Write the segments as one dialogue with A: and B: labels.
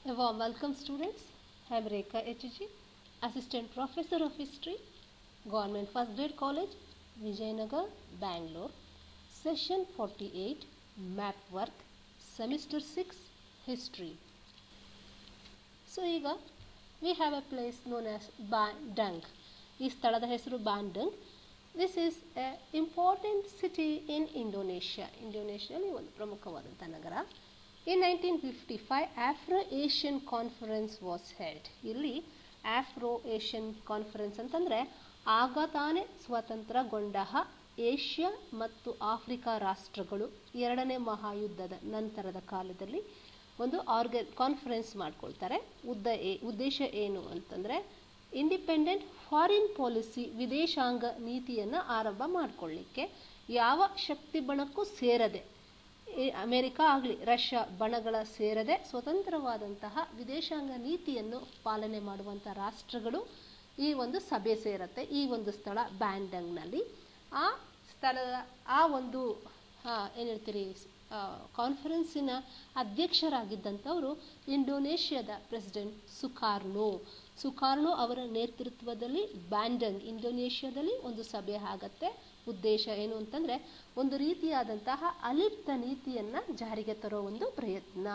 A: A warm welcome, students. I am Rekha HG, Assistant Professor of History, Government First Grade College, Vijayanagar, Bangalore. Session 48, Map Work, Semester 6, History. So, ಈಗ we have a place known as Bandung. ಈ ಸ್ಥಳದ ಹೆಸರು ಬಾಂಡಂಗ್. This is an important city in Indonesia. ಇಂಡೋನೇಷ್ಯಾದಲ್ಲಿ ಒಂದು ಪ್ರಮುಖವಾದಂಥ ನಗರ. In 1955, Afro-Asian Conference was held. ಇಲ್ಲಿ Afro-Asian conference ಅಂತಂದರೆ ಆಗ ತಾನೇ ಸ್ವತಂತ್ರಗೊಂಡ ಏಷ್ಯಾ ಮತ್ತು ಆಫ್ರಿಕಾ ರಾಷ್ಟ್ರಗಳು ಎರಡನೇ ಮಹಾಯುದ್ಧದ ನಂತರದ ಕಾಲದಲ್ಲಿ ಒಂದು ಕಾನ್ಫರೆನ್ಸ್ ಮಾಡ್ಕೊಳ್ತಾರೆ. ಉದ್ದೇಶ ಏನು ಅಂತಂದರೆ ಇಂಡಿಪೆಂಡೆಂಟ್ ಫಾರಿನ್ ಪಾಲಿಸಿ, ವಿದೇಶಾಂಗ ನೀತಿಯನ್ನು ಆರಂಭ ಮಾಡಿಕೊಳ್ಳಿಕ್ಕೆ ಯಾವ ಶಕ್ತಿ ಬಣಕ್ಕೂ ಸೇರದೆ, ಅಮೆರಿಕ ಆಗಲಿ ರಷ್ಯಾ ಬಣಗಳ ಸೇರದೆ ಸ್ವತಂತ್ರವಾದಂತಹ ವಿದೇಶಾಂಗ ನೀತಿಯನ್ನು ಪಾಲನೆ ಮಾಡುವಂಥ ರಾಷ್ಟ್ರಗಳು ಈ ಒಂದು ಸಭೆ ಸೇರುತ್ತೆ. ಈ ಒಂದು ಸ್ಥಳ ಬ್ಯಾಂಡಂಗ್ನಲ್ಲಿ. ಆ ಸ್ಥಳದ ಆ ಒಂದು ಏನು ಹೇಳ್ತೀರಿ ಕಾನ್ಫರೆನ್ಸಿನ ಅಧ್ಯಕ್ಷರಾಗಿದ್ದಂಥವರು ಇಂಡೋನೇಷ್ಯಾದ ಪ್ರೆಸಿಡೆಂಟ್ ಸುಕಾರ್ನೋ ಅವರ ನೇತೃತ್ವದಲ್ಲಿ ಬ್ಯಾಂಡಂಗ್ ಇಂಡೋನೇಷ್ಯಾದಲ್ಲಿ ಒಂದು ಸಭೆ ಆಗತ್ತೆ. ಉದ್ದೇಶ ಏನು ಅಂತಂದರೆ ಒಂದು ರೀತಿಯಾದಂತಹ ಅಲಿಪ್ತ ನೀತಿಯನ್ನು ಜಾರಿಗೆ ತರೋ ಒಂದು ಪ್ರಯತ್ನ.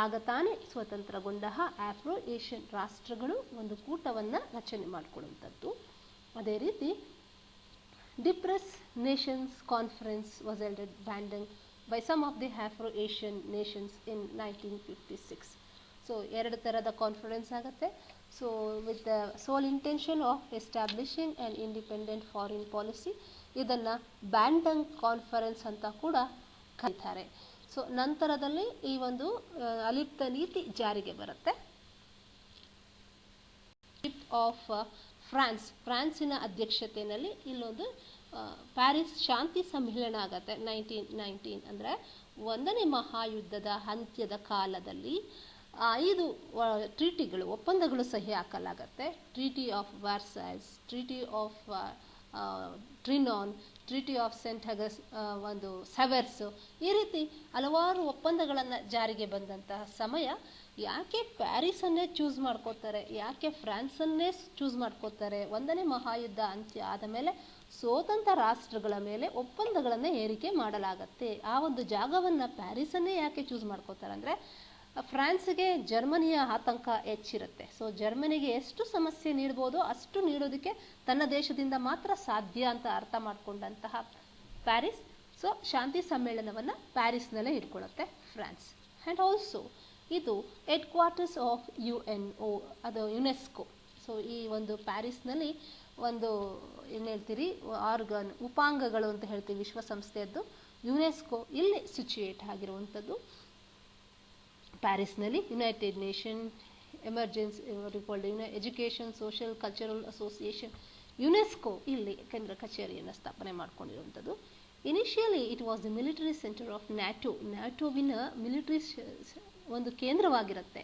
A: ಆಗ ತಾನೇ ಸ್ವತಂತ್ರಗೊಂಡ ಆಫ್ರೋ ಏಷ್ಯನ್ ರಾಷ್ಟ್ರಗಳು ಒಂದು ಕೂಟವನ್ನು ರಚನೆ ಮಾಡಿಕೊಳ್ಳುವಂಥದ್ದು. ಅದೇ ರೀತಿ depressed nations conference was held at Bandung by some of the Afro-Asian nations in 1956. So, ಎರಡು ಥರದ ಕಾನ್ಫರೆನ್ಸ್ ಆಗುತ್ತೆ. So with the sole intention of establishing an independent foreign policy, ಇದನ್ನು ಬ್ಯಾಂಡಂಗ್ ಕಾನ್ಫರೆನ್ಸ್ ಅಂತ ಕೂಡ ಕರೀತಾರೆ. ಸೊ ನಂತರದಲ್ಲಿ ಈ ಒಂದು ಅಲಿಪ್ತ ನೀತಿ ಜಾರಿಗೆ ಬರುತ್ತೆ. ಆಫ್ ಫ್ರಾನ್ಸಿನ ಅಧ್ಯಕ್ಷತೆಯಲ್ಲಿ ಇಲ್ಲೊಂದು ಪ್ಯಾರಿಸ್ ಶಾಂತಿ ಸಮ್ಮೇಳನ ಆಗತ್ತೆ 1919. ಅಂದರೆ ಒಂದನೇ ಮಹಾಯುದ್ಧದ ಅಂತ್ಯದ ಕಾಲದಲ್ಲಿ 5 ಟ್ರೀಟಿಗಳು, ಒಪ್ಪಂದಗಳು ಸಹಿ ಹಾಕಲಾಗತ್ತೆ. Treaty of Versailles, treaty of Trianon, treaty of saint ಅಗಸ್, ಒಂದು ಸೆವೆರ್ಸ್, ಈ ರೀತಿ ಹಲವಾರು ಒಪ್ಪಂದಗಳನ್ನು ಜಾರಿಗೆ ಬಂದಂತಹ ಸಮಯ. ಯಾಕೆ ಪ್ಯಾರಿಸನ್ನೇ ಚೂಸ್ ಮಾಡ್ಕೋತಾರೆ, ಯಾಕೆ ಫ್ರಾನ್ಸನ್ನೇ ಚೂಸ್ ಮಾಡ್ಕೋತಾರೆ? ಒಂದನೇ ಮಹಾಯುದ್ಧ ಅಂತ್ಯ ಆದ ಮೇಲೆ ಸ್ವತಂತ್ರ ರಾಷ್ಟ್ರಗಳ ಮೇಲೆ ಒಪ್ಪಂದಗಳನ್ನು ಏರಿಕೆ ಮಾಡಲಾಗತ್ತೆ. ಆ ಒಂದು ಜಾಗವನ್ನು ಪ್ಯಾರಿಸನ್ನೇ ಯಾಕೆ ಚೂಸ್ ಮಾಡ್ಕೋತಾರೆ ಅಂದರೆ ಫ್ರಾನ್ಸ್ಗೆ ಜರ್ಮನಿಯ ಆತಂಕ ಹೆಚ್ಚಿರುತ್ತೆ. ಸೊ ಜರ್ಮನಿಗೆ ಎಷ್ಟು ಸಮಸ್ಯೆ ನೀಡ್ಬೋದೋ ಅಷ್ಟು ನೀಡೋದಕ್ಕೆ ತನ್ನ ದೇಶದಿಂದ ಮಾತ್ರ ಸಾಧ್ಯ ಅಂತ ಅರ್ಥ ಮಾಡಿಕೊಂಡಂತಹ ಪ್ಯಾರಿಸ್ ಸೊ ಶಾಂತಿ ಸಮ್ಮೇಳನವನ್ನು ಪ್ಯಾರಿಸ್ನಲ್ಲೇ ಇಟ್ಕೊಳ್ಳುತ್ತೆ ಫ್ರಾನ್ಸ್. ಆ್ಯಂಡ್ ಆಲ್ಸೋ ಇದು ಹೆಡ್ ಕ್ವಾರ್ಟರ್ಸ್ ಆಫ್ UNO, ಅದು ಯುನೆಸ್ಕೋ. ಸೊ ಈ ಒಂದು ಪ್ಯಾರಿಸ್ನಲ್ಲಿ ಒಂದು ಏನು ಹೇಳ್ತೀರಿ ಉಪಾಂಗಗಳು ಅಂತ ಹೇಳ್ತೀವಿ ವಿಶ್ವಸಂಸ್ಥೆಯದ್ದು, ಯುನೆಸ್ಕೋ ಇಲ್ಲಿ ಸಿಚುಯೇಟ್ ಆಗಿರುವಂಥದ್ದು ಪ್ಯಾರಿಸ್ನಲ್ಲಿ. United nation emergency education social cultural association, UNESCO ಇಲ್ಲಿ ಕೇಂದ್ರ ಕಚೇರಿಯನ್ನು ಸ್ಥಾಪನೆ ಮಾಡ್ಕೊಂಡಿರುವಂಥದ್ದು. Initially it was the military center of ನ್ಯಾಟೋವಿನ ಮಿಲಿಟರಿ ಒಂದು ಕೇಂದ್ರವಾಗಿರುತ್ತೆ.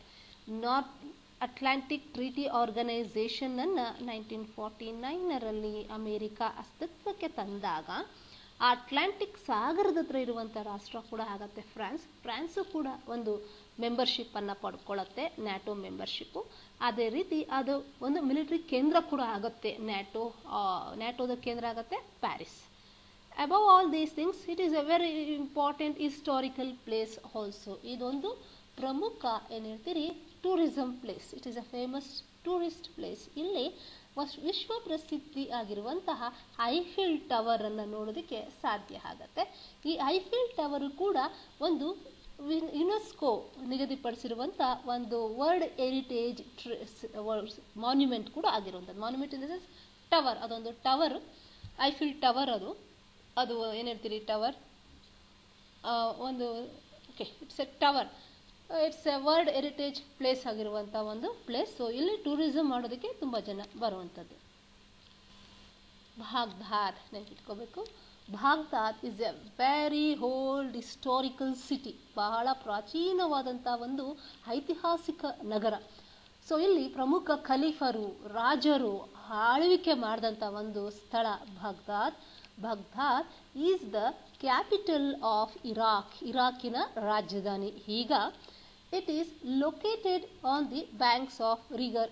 A: ನಾರ್ತ್ ಅಟ್ಲಾಂಟಿಕ್ ಟ್ರೀಟಿ ಆರ್ಗನೈಸೇಷನನ್ನು 1949ರಲ್ಲಿ ಅಮೇರಿಕ ಅಸ್ತಿತ್ವಕ್ಕೆ ತಂದಾಗ ಆ ಅಟ್ಲಾಂಟಿಕ್ ಸಾಗರದ ಹತ್ರ ಇರುವಂಥ ರಾಷ್ಟ್ರ ಕೂಡ ಆಗತ್ತೆ ಫ್ರಾನ್ಸು ಕೂಡ ಒಂದು ಮೆಂಬರ್ಶಿಪ್ಪನ್ನು ಪಡ್ಕೊಳ್ಳುತ್ತೆ, ನ್ಯಾಟೋ ಮೆಂಬರ್ಶಿಪ್ಪು. ಅದೇ ರೀತಿ ಅದು ಒಂದು ಮಿಲಿಟರಿ ಕೇಂದ್ರ ಕೂಡ ಆಗುತ್ತೆ. ನ್ಯಾಟೋದ ಕೇಂದ್ರ ಆಗುತ್ತೆ Paris. Above all these things it is A very important historical place also. ಇದೊಂದು ಪ್ರಮುಖ ಏನು ಹೇಳ್ತೀರಿ tourism place. It is a famous tourist place. ಇಲ್ಲಿ ವಿಶ್ವ ಪ್ರಸಿದ್ಧಿ ಆಗಿರುವಂತಹ ಐಫಿಲ್ ಟವರ್ ಅನ್ನು ನೋಡೋದಕ್ಕೆ ಸಾಧ್ಯ ಆಗುತ್ತೆ. ಈ ಐಫಿಲ್ ಟವರ್ ಕೂಡ ಒಂದು ಯುನೆಸ್ಕೋ ನಿಗದಿಪಡಿಸಿರುವಂಥ ಒಂದು ವರ್ಲ್ಡ್ ಹೆರಿಟೇಜ್ ಮಾನ್ಯುಮೆಂಟ್ ಕೂಡ ಆಗಿರುವಂಥದ್ದು. Monument in the sense tower, ಅದೊಂದು ಟವರ್, ಐಫಿಲ್ ಟವರ್. ಅದು ಏನು ಹೇಳ್ತೀರಿ ಟವರ್ ಒಂದು okay it's A tower, it's A world heritage place ಆಗಿರುವಂಥ ಒಂದು ಪ್ಲೇಸ್. ಸೊ ಇಲ್ಲಿ ಟೂರಿಸಮ್ ಮಾಡೋದಕ್ಕೆ ತುಂಬ ಜನ ಬರುವಂಥದ್ದು. ಬಾಗ್ದಾದ್ ನೆನಪಿಟ್ಕೋಬೇಕು. Baghdad is a very old historical city. ಬಹಳ ಪ್ರಾಚೀನವಾದಂಥ ಒಂದು ಐತಿಹಾಸಿಕ ನಗರ. ಸೊ ಇಲ್ಲಿ ಪ್ರಮುಖ ಖಲೀಫರು, ರಾಜರು ಆಳ್ವಿಕೆ ಮಾಡಿದಂಥ ಒಂದು ಸ್ಥಳ Baghdad. Is the capital of ಇರಾಕಿನ ರಾಜಧಾನಿ. ಈಗ It is located on the banks of river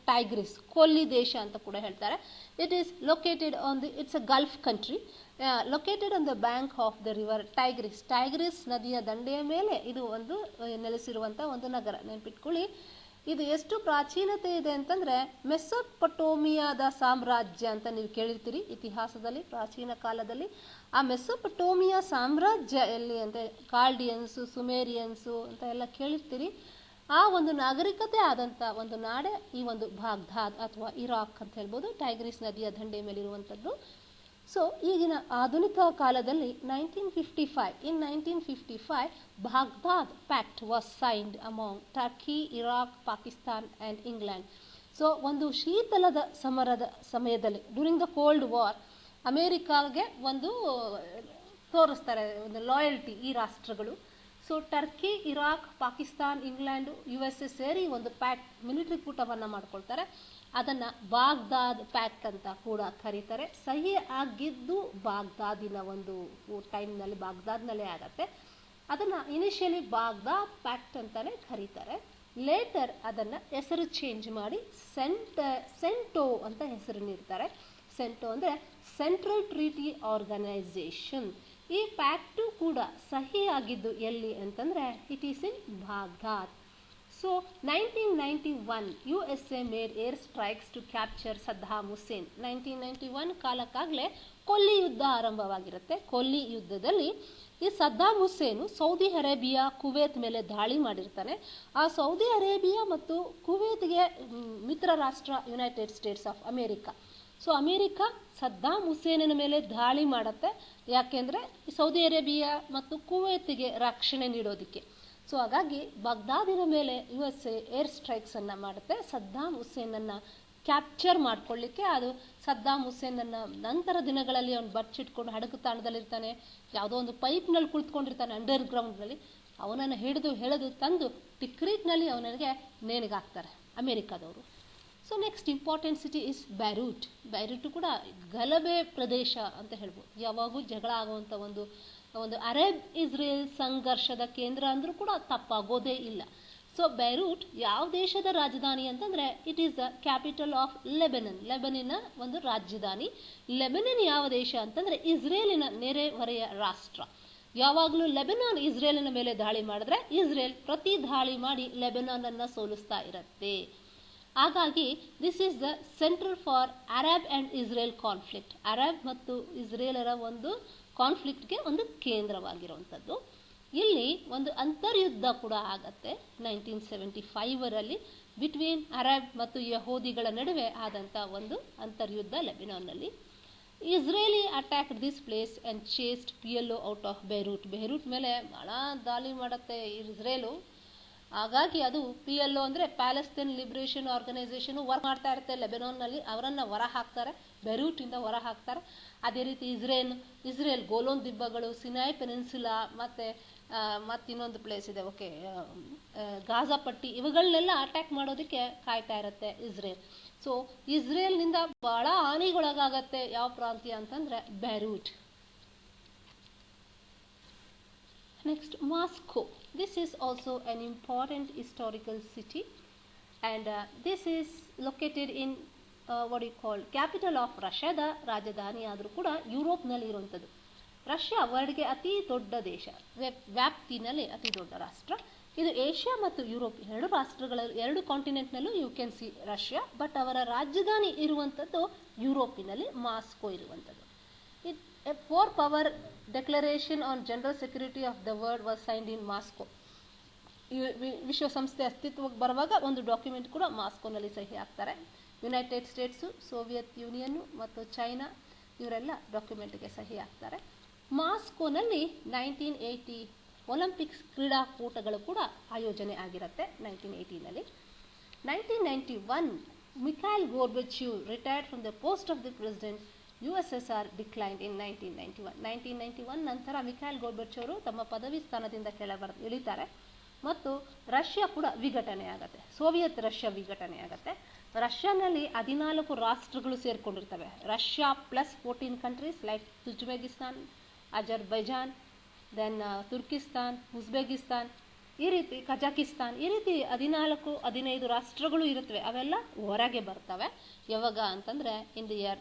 A: Tigris. ಕೊಲ್ಲಿ ದೇಶ ಅಂತ ಕೂಡ ಹೇಳ್ತಾರೆ. It is located on the, it's a Gulf country, located on the bank of the river Tigris. Tigris ನದಿಯ ದಂಡೆಯ ಮೇಲೆ ಇದು ಒಂದು ನೆಲೆಸಿರುವಂಥ ಒಂದು ನಗರ. ನೆನಪಿಟ್ಕೊಳ್ಳಿ, ಇದು ಎಷ್ಟು ಪ್ರಾಚೀನತೆ ಇದೆ ಅಂತಂದರೆ ಮೆಸೊಪಟೋಮಿಯಾದ ಸಾಮ್ರಾಜ್ಯ ಅಂತ ನೀವು ಕೇಳಿರ್ತೀರಿ ಇತಿಹಾಸದಲ್ಲಿ. ಪ್ರಾಚೀನ ಕಾಲದಲ್ಲಿ ಆ ಮೆಸೊಪಟೋಮಿಯಾ ಸಾಮ್ರಾಜ್ಯ ಎಲ್ಲಿ ಅಂದರೆ ಕಾಲ್ಡಿಯನ್ಸು, ಸುಮೇರಿಯನ್ಸು ಅಂತ ಎಲ್ಲ ಕೇಳಿರ್ತೀರಿ. ಆ ಒಂದು ನಾಗರಿಕತೆ ಆದಂಥ ಒಂದು ನಾಡೆ ಈ ಒಂದು ಬಾಗ್ದಾದ್ ಅಥವಾ ಇರಾಕ್ ಅಂತ ಹೇಳ್ಬೋದು, ಟೈಗ್ರಿಸ್ ನದಿಯ ದಂಡೆ ಮೇಲಿರುವಂಥದ್ದು. ಸೊ ಈಗಿನ ಆಧುನಿಕ ಕಾಲದಲ್ಲಿ 1955 Baghdad pact was signed among Turkey, Iraq, Pakistan and England. So ಒಂದು ಶೀತಲದ ಸಮರದ ಸಮಯದಲ್ಲಿ ಡ್ಯೂರಿಂಗ್ ದ ಕೋಲ್ಡ್ ವಾರ್ ಅಮೇರಿಕಾಗೆ ಒಂದು ತೋರಿಸ್ತಾರೆ ಒಂದು ಲಾಯಲ್ಟಿ ಈ ರಾಷ್ಟ್ರಗಳು. So Turkey, Iraq, Pakistan, England, US ಸೇರಿ ಒಂದು ಪ್ಯಾಕ್ಟ್ ಮಿಲಿಟರಿ ಕೂಟವನ್ನು ಮಾಡ್ಕೊಳ್ತಾರೆ. ಅದನ್ನು ಬಾಗ್ದಾದ್ ಪ್ಯಾಕ್ಟ್ ಅಂತ ಕೂಡ ಕರೀತಾರೆ. ಸಹಿ ಆಗಿದ್ದು ಬಾಗ್ದಾದಿನ ಒಂದು ಟೈಮ್ನಲ್ಲಿ ಬಾಗ್ದಾದ್ನಲ್ಲೇ ಆಗತ್ತೆ. ಅದನ್ನು ಇನಿಷಿಯಲಿ ಬಾಗ್ದಾದ್ ಪ್ಯಾಕ್ಟ್ ಅಂತಲೇ ಕರೀತಾರೆ. ಲೇಟರ್ ಅದನ್ನು ಹೆಸರು ಚೇಂಜ್ ಮಾಡಿ ಸೆಂಟೋ ಅಂತ ಹೆಸರು ನೀಡ್ತಾರೆ. ಸೆಂಟೋ ಅಂದರೆ ಸೆಂಟ್ರಲ್ ಟ್ರೀಟಿ ಆರ್ಗನೈಸೇಷನ್. ಈ ಪ್ಯಾಕ್ಟು ಕೂಡ ಸಹಿ ಆಗಿದ್ದು ಎಲ್ಲಿ ಅಂತಂದರೆ it is in Baghdad. So 1991 USA made air strikes to capture Saddam Hussein. 1991 ಕಾಲಕ್ಕಾಗಲೇ ಕೊಲ್ಲಿ ಯುದ್ಧ ಆರಂಭವಾಗಿರುತ್ತೆ. ಕೊಲ್ಲಿ ಯುದ್ಧದಲ್ಲಿ ಈ Saddam Hussein Saudi Arabia, Kuwait ಮೇಲೆ ದಾಳಿ ಮಾಡಿರ್ತಾನೆ. ಆ ಸೌದಿ ಅರೇಬಿಯಾ ಮತ್ತು ಕುವೈತ್ಗೆ ಮಿತ್ರ ರಾಷ್ಟ್ರ United States of America. So America Saddam ಹುಸೇನನ ಮೇಲೆ ದಾಳಿ ಮಾಡುತ್ತೆ. ಯಾಕೆಂದರೆ ಸೌದಿ ಅರೇಬಿಯಾ ಮತ್ತು ಕುವೈತ್ಗೆ ರಕ್ಷಣೆ ನೀಡೋದಕ್ಕೆ. ಸೊ ಹಾಗಾಗಿ ಬಾಗ್ದಾದಿನ ಮೇಲೆ USA ಏರ್ ಸ್ಟ್ರೈಕ್ಸನ್ನು ಮಾಡುತ್ತೆ ಸದ್ದಾಮ್ ಹುಸೇನನ್ನು ಕ್ಯಾಪ್ಚರ್ ಮಾಡ್ಕೊಳ್ಳಿಕ್ಕೆ. ಅದು ಸದ್ದಾಮ್ ಹುಸೇನನ್ನು ನಂತರ ದಿನಗಳಲ್ಲಿ ಅವನು ಬಚ್ಚಿಟ್ಕೊಂಡು ಹಡಗು ತಾಣದಲ್ಲಿರ್ತಾನೆ, ಯಾವುದೋ ಒಂದು ಪೈಪ್ನಲ್ಲಿ ಕುಳಿತುಕೊಂಡಿರ್ತಾನೆ ಅಂಡರ್ಗ್ರೌಂಡ್ನಲ್ಲಿ. ಅವನನ್ನು ಎಳೆದು ತಂದು ಟಿಕ್ರೀಟ್ನಲ್ಲಿ ಅವನಿಗೆ ನೇಣಿಗಾಕ್ತಾರೆ ಅಮೇರಿಕಾದವರು. So next important city is Beirut. Beirut ಕೂಡ ಗಲಭೆ ಪ್ರದೇಶ ಅಂತ ಹೇಳ್ಬೋದು. ಯಾವಾಗೂ ಜಗಳ ಆಗುವಂಥ ಒಂದು ಅರೇಬ್ ಇಸ್ರೇಲ್ ಸಂಘರ್ಷದ ಕೇಂದ್ರ ಅಂದರೂ ಕೂಡ ತಪ್ಪಾಗೋದೇ ಇಲ್ಲ. ಸೊ ಬೈರೂಟ್ ಯಾವ ದೇಶದ ರಾಜಧಾನಿ ಅಂತಂದರೆ it is the capital of Lebanon. ಲೆಬನಿನ ಒಂದು ರಾಜಧಾನಿ. ಲೆಬನನ್ ಯಾವ ದೇಶ ಅಂತಂದರೆ ಇಸ್ರೇಲಿನ ನೆರೆಹೊರೆಯ ರಾಷ್ಟ್ರ. ಯಾವಾಗಲೂ ಲೆಬನಾನ್ ಇಸ್ರೇಲಿನ ಮೇಲೆ ದಾಳಿ ಮಾಡಿದ್ರೆ ಇಸ್ರೇಲ್ ಪ್ರತಿ ದಾಳಿ ಮಾಡಿ ಲೆಬನಾನನ್ನು ಸೋಲಿಸ್ತಾ ಇರುತ್ತೆ. ಹಾಗಾಗಿ this is the centre for Arab and Israel conflict. Arab ಮತ್ತು ಇಸ್ರೇಲರ ಒಂದು ಕಾನ್ಫ್ಲಿಕ್ಟ್ಗೆ ಒಂದು ಕೇಂದ್ರವಾಗಿರುವಂಥದ್ದು. ಇಲ್ಲಿ ಒಂದು ಅಂತರ್ಯುದ್ಧ ಕೂಡ ಆಗತ್ತೆ 1975ರಲ್ಲಿ ಬಿಟ್ವೀನ್ ಅರಬ್ ಮತ್ತು ಯಹೂದಿಗಳ ನಡುವೆ ಆದಂಥ ಒಂದು ಅಂತರ್ಯುದ್ಧ ಲೆಬನಾನ್ನಲ್ಲಿ. Israeli attacked this place and chased PLO out of Beirut. Beirut ಮೇಲೆ ಭಾಳ ದಾಳಿ ಮಾಡುತ್ತೆ ಇಸ್ರೇಲು. ಹಾಗಾಗಿ ಅದು PLO ಅಂದರೆ ಪ್ಯಾಲೆಸ್ತೈನ್ ಲಿಬ್ರೇಷನ್ ಆರ್ಗನೈಸೇಷನು ವರ್ಕ್ ಮಾಡ್ತಾ ಇರುತ್ತೆ ಲೆಬನಾನ್ನಲ್ಲಿ. ಅವರನ್ನು ಹೊರ ಹಾಕ್ತಾರೆ, ಬೈರೂಟಿಂದ ಹೊರ ಹಾಕ್ತಾರೆ. ಅದೇ ರೀತಿ ಇಸ್ರೇಲ್ ಗೋಲೋನ್ ದಿಬ್ಬಗಳು, ಸಿನಾಯ್ ಪೆನಿನ್ಸುಲಾ ಮತ್ತು ಇನ್ನೊಂದು ಪ್ಲೇಸ್ ಇದೆ ಗಾಜಾ ಪಟ್ಟಿ, ಇವುಗಳನ್ನೆಲ್ಲ ಅಟ್ಯಾಕ್ ಮಾಡೋದಕ್ಕೆ ಕಾಯ್ತಾ ಇರುತ್ತೆ ಇಸ್ರೇಲ್. ಸೊ ಇಸ್ರೇಲ್ನಿಂದ ಭಾಳ ಹಾನಿಗೊಳಗಾಗತ್ತೆ ಯಾವ ಪ್ರಾಂತ್ಯ ಅಂತಂದರೆ ಬೈರೂಟ್. Next, Moscow. This is also an important historical city, and this is located in capital of Russiaದ ರಾಜಧಾನಿ ಆದರೂ ಕೂಡ ಯುರೋಪ್ನಲ್ಲಿ ಇರುವಂಥದ್ದು. ರಷ್ಯಾ ವರ್ಲ್ಡ್ಗೆ ಅತಿ ದೊಡ್ಡ ದೇಶ, ವ್ಯಾಪ್ತಿನಲ್ಲಿ ಅತಿ ದೊಡ್ಡ ರಾಷ್ಟ್ರ. ಇದು ಏಷ್ಯಾ ಮತ್ತು ಯುರೋಪ್ ಎರಡು ಕಾಂಟಿನೆಂಟ್ನಲ್ಲೂ you can see Russia, but ಅವರ ರಾಜಧಾನಿ ಇರುವಂಥದ್ದು ಯುರೋಪಿನಲ್ಲಿ ಮಾಸ್ಕೋ ಇರುವಂಥದ್ದು. A 4-power declaration on general security of the world was signed in Moscow. ವಿಶ್ವಸಂಸ್ಥೆ ಅಸ್ತಿತ್ವಕ್ಕೆ ಬರುವಾಗ ಒಂದು ಡಾಕ್ಯುಮೆಂಟ್ ಕೂಡ ಮಾಸ್ಕೋನಲ್ಲಿ ಸಹಿ ಹಾಕ್ತಾರೆ. ಯುನೈಟೆಡ್ ಸ್ಟೇಟ್ಸು, ಸೋವಿಯತ್ ಯೂನಿಯನ್ನು ಮತ್ತು ಚೈನಾ ಇವರೆಲ್ಲ ಡಾಕ್ಯುಮೆಂಟ್ಗೆ ಸಹಿ ಹಾಕ್ತಾರೆ. ಮಾಸ್ಕೋನಲ್ಲಿ 1980 ಒಲಿಂಪಿಕ್ಸ್ ಕ್ರೀಡಾಕೂಟಗಳು ಕೂಡ ಆಯೋಜನೆ ಆಗಿರುತ್ತೆ 1980ನಲ್ಲಿ. 1991 Mikhail Gorbachev retired from the post of the president. USSR declined in 1991. 1991 ನಂತರ ಮಿಖೈಲ್ ಗೋರ್ಬಚೇವ್ ಅವರು ತಮ್ಮ ಪದವಿ ಸ್ಥಾನದಿಂದ ಇಳಿತಾರೆ ಮತ್ತು ರಷ್ಯಾ ಕೂಡ ವಿಘಟನೆ ಆಗುತ್ತೆ. ಸೋವಿಯತ್ ರಷ್ಯಾ ವಿಘಟನೆ ಆಗುತ್ತೆ. ರಷ್ಯಾನಲ್ಲಿ 14 ರಾಷ್ಟ್ರಗಳು ಸೇರಿಕೊಂಡಿರ್ತವೆ. Russia plus 14 countries like Uzbekistan, Azerbaijan, then Turkistan, Uzbekistan, ಈ ರೀತಿ ಕಜಾಕಿಸ್ತಾನ್, ಈ ರೀತಿ 14-15 ರಾಷ್ಟ್ರಗಳು ಇರುತ್ತವೆ. ಅವೆಲ್ಲ ಹೊರಗೆ ಬರ್ತವೆ ಯಾವಾಗ ಅಂತಂದರೆ ಇನ್ ದಿ ಇಯರ್